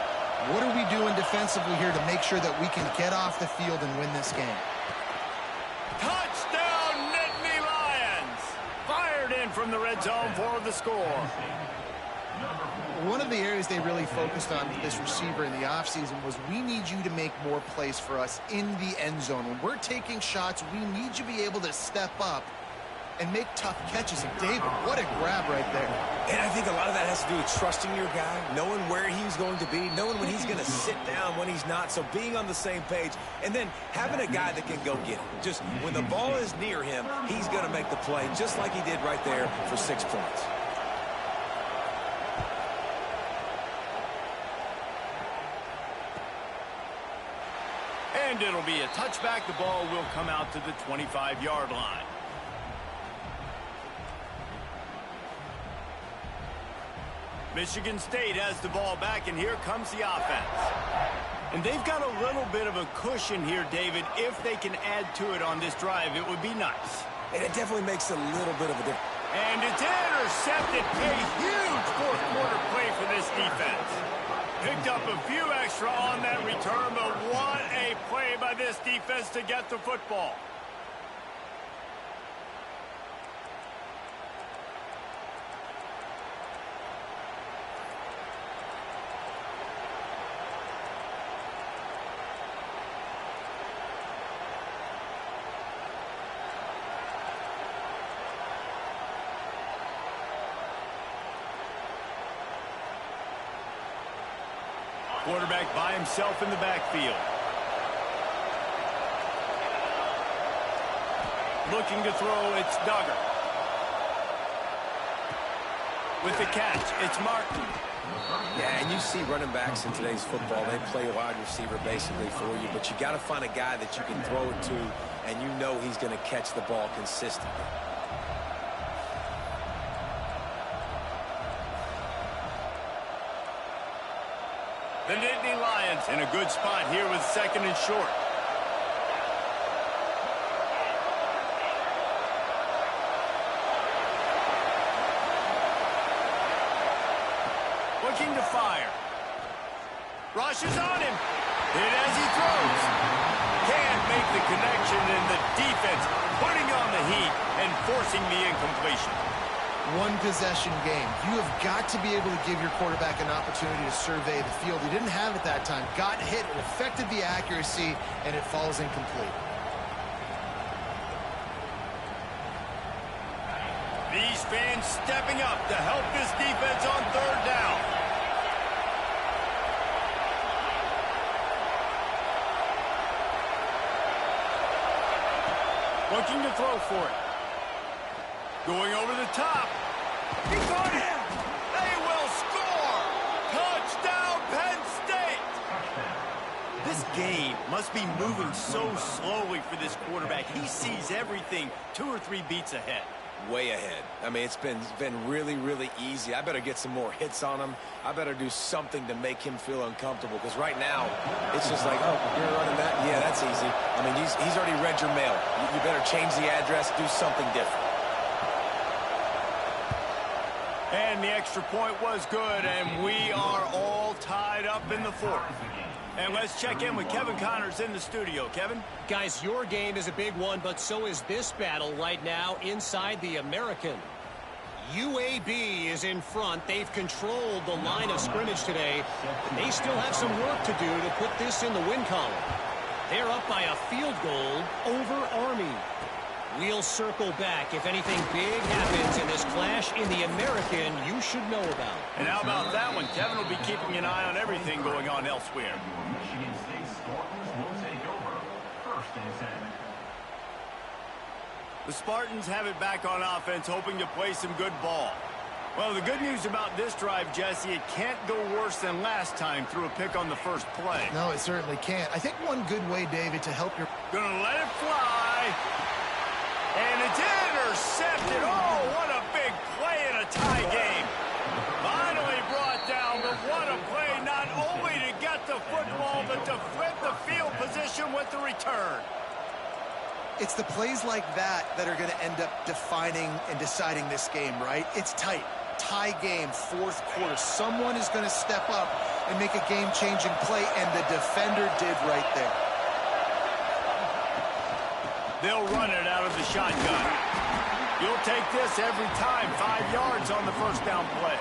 What are we doing defensively here to make sure that we can get off the field and win this game? Touchdown, Nittany Lions! Fired in from the red zone for the score. One of the areas they really focused on with this receiver in the offseason was we need you to make more plays for us in the end zone. When we're taking shots, we need you to be able to step up and make tough catches. And David, what a grab right there. And I think a lot of that has to do with trusting your guy, knowing where he's going to be, knowing when he's going to sit down, when he's not. So being on the same page, and then having a guy that can go get it. Just when the ball is near him, he's going to make the play, just like he did right there for 6 points. And it'll be a touchback. The ball will come out to the 25-yard line. Michigan State has the ball back, and here comes the offense. And they've got a little bit of a cushion here, David. If they can add to it on this drive, it would be nice. And it definitely makes a little bit of a difference. And it's intercepted. A huge fourth-quarter play for this defense. Picked up a few extra on that return, but what a play by this defense to get the football. Quarterback by himself in the backfield. Looking to throw, it's Duggar. With the catch, it's Martin. Yeah, and you see running backs in today's football, they play wide receiver basically for you, but you got to find a guy that you can throw it to, and you know he's going to catch the ball consistently. The Nittany Lions in a good spot here with 2nd and short. Looking to fire. Rushes on him. Hit as he throws. Can't make the connection, and the defense putting on the heat and forcing the incompletion. One possession game. You have got to be able to give your quarterback an opportunity to survey the field. He didn't have it that time. Got hit. It affected the accuracy, and it falls incomplete. These fans stepping up to help this defense on 3rd down. Looking to throw for it. Going over the top. He got him. They will score. Touchdown, Penn State. This game must be moving so slowly for this quarterback. He sees everything 2 or 3 beats ahead. Way ahead. I mean, it's been really, really easy. I better get some more hits on him. I better do something to make him feel uncomfortable, because right now, it's just like, oh, you're running that? Yeah, that's easy. I mean, he's already read your mail. You better change the address, do something different. And the extra point was good, and we are all tied up in the 4th. And let's check in with Kevin Connors in the studio. Kevin? Guys, your game is a big one, but so is this battle right now inside the American. UAB is in front. They've controlled the line of scrimmage today, and they still have some work to do to put this in the win column. They're up by a field goal over Army. We'll circle back if anything big happens in this clash in the American you should know about. And how about that one? Kevin will be keeping an eye on everything going on elsewhere. Michigan State Spartans will take over 1st and 10. The Spartans have it back on offense, hoping to play some good ball. Well, the good news about this drive, Jesse, it can't go worse than last time through a pick on the first play. No, it certainly can't. I think one good way, David, to help your... Gonna let it fly. And it's intercepted. Oh, what a big play in a tie game. Finally brought down, but what a play, not only to get the football, but to flip the field position with the return. It's the plays like that that are going to end up defining and deciding this game, right? It's tight. Tie game, 4th quarter. Someone is going to step up and make a game-changing play, and the defender did right there. They'll run it out of the shotgun. You'll take this every time. 5 yards on the first down play.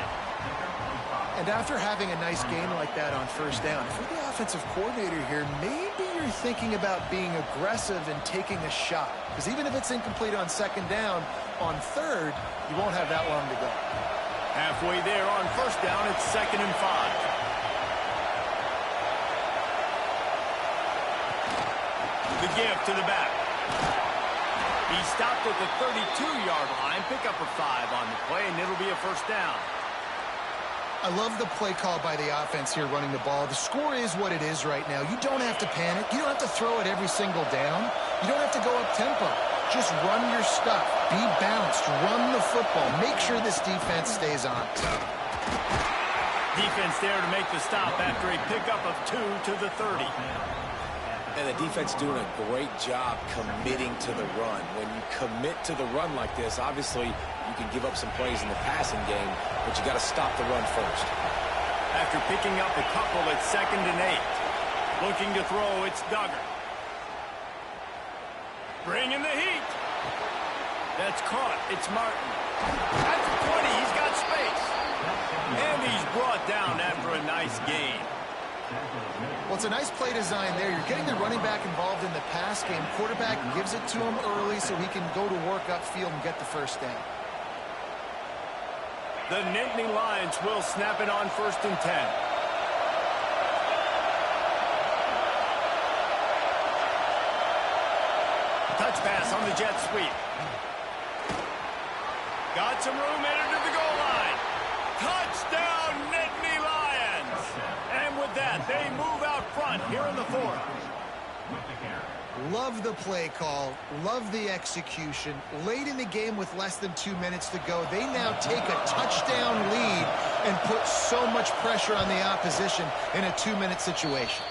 And after having a nice game like that on 1st down, if you're the offensive coordinator here, maybe you're thinking about being aggressive and taking a shot. Because even if it's incomplete on 2nd down, on 3rd, you won't have that long to go. Halfway there on 1st down, it's 2nd and 5. The give to the back. He stopped at the 32-yard line. Pick up a 5 on the play, and it'll be a 1st down. I love the play call by the offense here running the ball. The score is what it is right now. You don't have to panic. You don't have to throw it every single down. You don't have to go up-tempo. Just run your stuff. Be balanced. Run the football. Make sure this defense stays on. Defense there to make the stop after a pickup of 2 to the 30. And the defense doing a great job committing to the run. When you commit to the run like this, obviously you can give up some plays in the passing game, but you got to stop the run first. After picking up a couple at 2nd and 8. Looking to throw, it's Duggar. Bringing the heat. That's caught. It's Martin. At the 20, he's got space. And he's brought down after a nice gain. Well, it's a nice play design there. You're getting the running back involved in the pass game. Quarterback gives it to him early so he can go to work upfield and get the 1st down. The Nittany Lions will snap it on 1st and 10. pass on the jet sweep. Got some room headed to the goal line. Touchdown, Nittany Lions! And with that, they move out front here in the fourth. Love the play call. Love the execution. Late in the game with less than 2 minutes to go, they now take a touchdown lead and put so much pressure on the opposition in a 2-minute situation.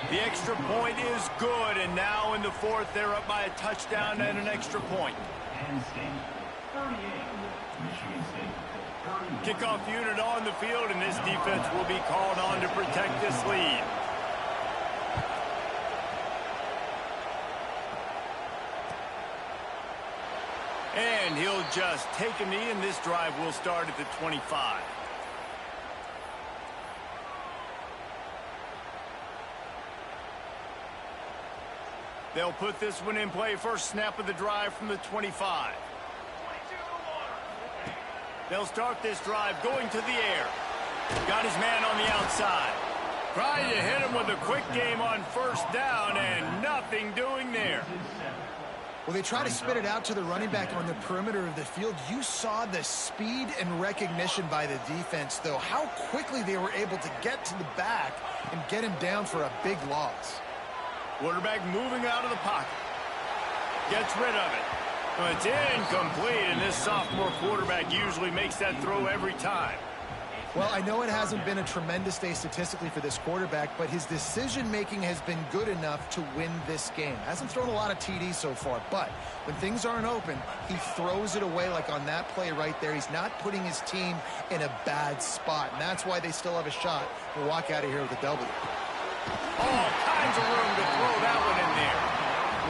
The extra point is good, and now in the fourth, they're up by a touchdown and an extra point. Penn State 38, Michigan State 30. Kickoff unit on the field, and this defense will be called on to protect this lead. And he'll just take a knee, and this drive will start at the 25. They'll put this one in play. First snap of the drive from the 25. They'll start this drive going to the air. Got his man on the outside. Trying to hit him with a quick game on first down, and nothing doing there. Well, they try to spit it out to the running back on the perimeter of the field. You saw the speed and recognition by the defense, though, how quickly they were able to get to the back and get him down for a big loss. Quarterback moving out of the pocket. Gets rid of it. Well, it's incomplete, and this sophomore quarterback usually makes that throw every time. Well, I know it hasn't been a tremendous day statistically for this quarterback, but his decision-making has been good enough to win this game. Hasn't thrown a lot of TDs so far, but when things aren't open, he throws it away like on that play right there. He's not putting his team in a bad spot, and that's why they still have a shot to walk out of here with a W. All kinds of room to throw that one in there.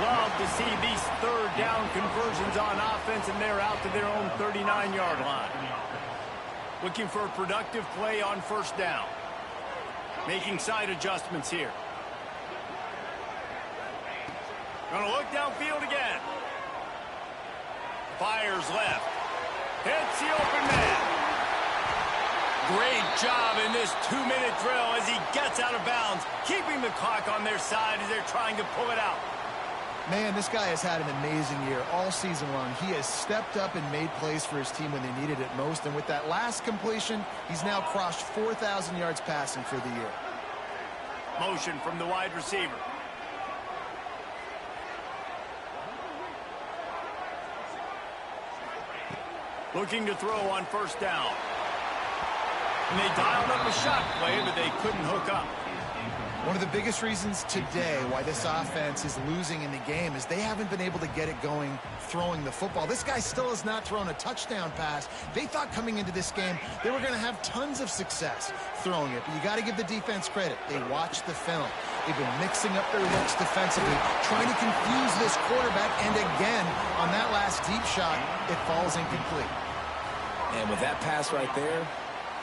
Love to see these third down conversions on offense, and they're out to their own 39-yard line. Looking for a productive play on first down. Making side adjustments here. Gonna look downfield again. Fires left. Hits the open man. Great job in this 2-minute drill as he gets out of bounds, keeping the clock on their side as they're trying to pull it out. Man, this guy has had an amazing year all season long. He has stepped up and made plays for his team when they needed it most. And with that last completion, he's now crossed 4,000 yards passing for the year. Motion from the wide receiver. Looking to throw on first down. And they dialed up a shot play, but they couldn't hook up. One of the biggest reasons today why this offense is losing in the game is they haven't been able to get it going throwing the football. This guy still has not thrown a touchdown pass. They thought coming into this game they were going to have tons of success throwing it, but you got to give the defense credit. They watched the film. They've been mixing up their looks defensively, trying to confuse this quarterback, and again, on that last deep shot, it falls incomplete. And with that pass right there,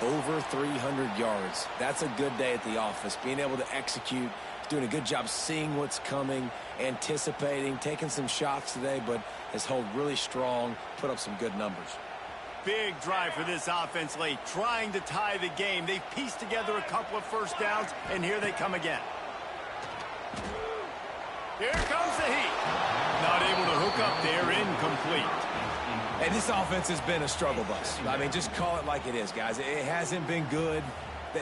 over 300 yards. That's a good day at the office. Being able to execute, doing a good job seeing what's coming, anticipating, taking some shots today, but has held really strong, put up some good numbers. Big drive for this offense late, trying to tie the game. They've pieced together a couple of first downs, and here they come again. Here comes the heat. Not able to hook up there, incomplete. And this offense has been a struggle bus. I mean, just call it like it is, guys. It hasn't been good,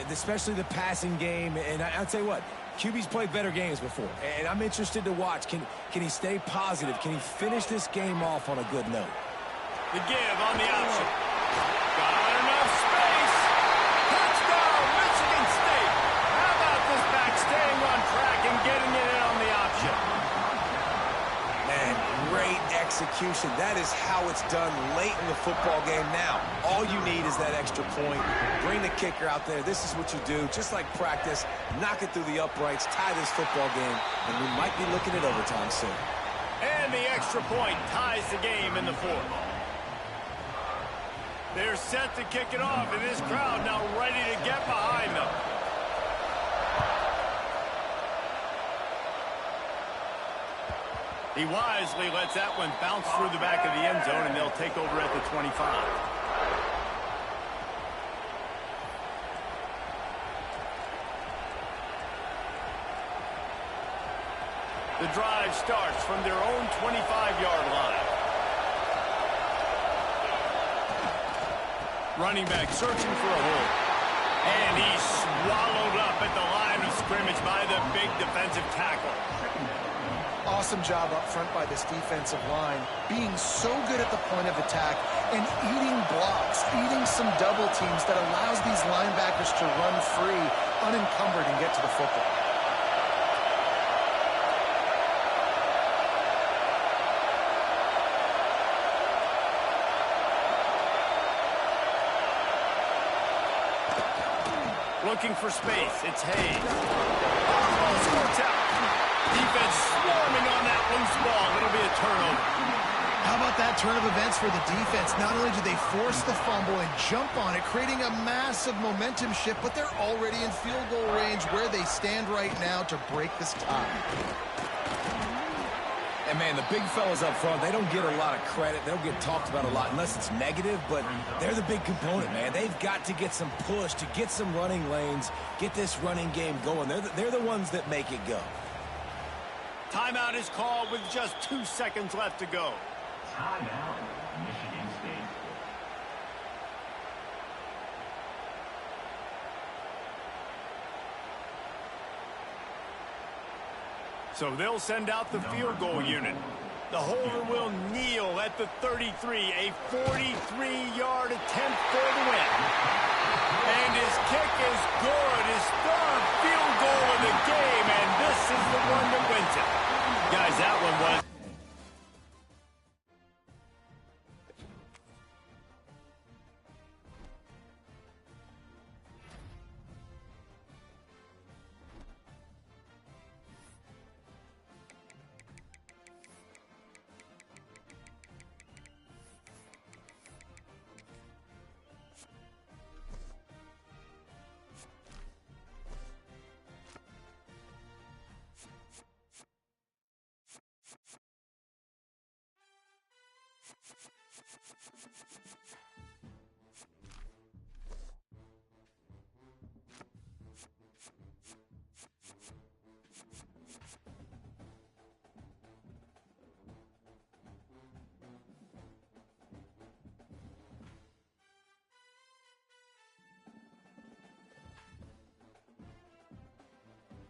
especially the passing game. And I'll tell you what, QB's played better games before. And I'm interested to watch. Can he stay positive? Can he finish this game off on a good note? The give on the option. Got enough space. Touchdown, Michigan State. How about this back staying on track and getting it in on the option? Man, great execution. That is how it's done late in the football game now. All you need is that extra point. Bring the kicker out there. This is what you do. Just like practice, knock it through the uprights, tie this football game, and we might be looking at overtime soon. And the extra point ties the game in the fourth. They're set to kick it off, and this crowd now ready to get behind them. He wisely lets that one bounce through the back of the end zone, and they'll take over at the 25. The drive starts from their own 25-yard line. Running back searching for a hole. And he's swallowed up at the line of scrimmage by the big defensive tackle. Awesome job up front by this defensive line, being so good at the point of attack and eating blocks, eating some double teams that allows these linebackers to run free, unencumbered, and get to the football. Looking for space. It's Hayes. Oh, squirts out. Defense swarming on that loose ball. It'll be a turnover. How about that turn of events for the defense? Not only do they force the fumble and jump on it, creating a massive momentum shift, but they're already in field goal range where they stand right now to break this tie. And, man, the big fellas up front, they don't get a lot of credit. They don't get talked about a lot unless it's negative, but they're the big component, man. They've got to get some push, to get some running lanes, get this running game going. They're the ones that make it go. Timeout is called with just 2 seconds left to go. Timeout, Michigan State. So they'll send out the field goal unit. The holder will kneel at the 33, a 43-yard attempt for the win.